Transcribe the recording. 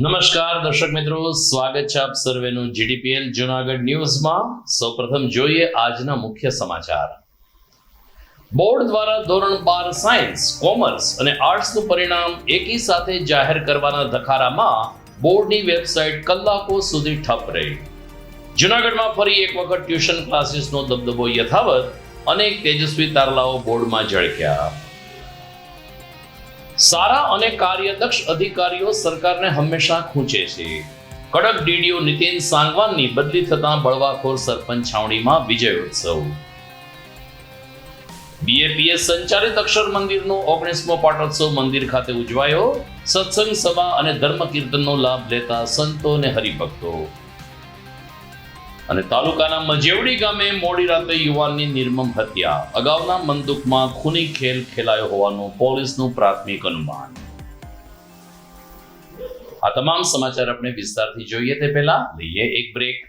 નમસ્કાર દર્શક મિત્રો, સ્વાગત છે આપ સર્વેનું જીડીપીએલ જૂનાગઢ ન્યૂઝમાં। સૌપ્રથમ જોઈએ આજના મુખ્ય સમાચાર। બોર્ડ દ્વારા ધોરણ 12 સાયન્સ, કોમર્સ અને આર્ટ્સનું પરિણામ એકી સાથે જાહેર કરવાના ધખારામાં બોર્ડની વેબસાઇટ કલાકો સુધી ઠપ રહી। જૂનાગઢમાં ફરી એક વખત ટ્યુશન ક્લાસીસનો દબદબો યથાવત, અનેક તેજસ્વી તારલાઓ બોર્ડમાં ઝળક્યા। સારા અને કાર્યદક્ષ અધિકારીઓ સરકારને હંમેશા ખૂંચે છે। કડક ડીડીઓ નીતિન સાંગવાનની બદલી થતા બળવાખોર સરપંચ છાવણીમાં વિજય ઉત્સવ। બીએપીએસ સંચાલિત અક્ષર મંદિરનો 19મો પાટોત્સવ મંદિર ખાતે ઉજવાયો। સત્સંગ સભા અને ધર્મ કીર્તનનો લાભ લેતા સંતો અને હરિભક્તો। અને તાલુકાના મજેવડી ગામે મોડી રાતે યુવાનની નિર્મમ હત્યા। અગાઉના મનદુખમાં ખૂની ખેલ ખેલાયો હોવાનું પોલીસનું પ્રાથમિક અનુમાન। આ તમામ સમાચાર આપણે વિસ્તારથી જોઈએ તે પહેલા લઈએ એક બ્રેક।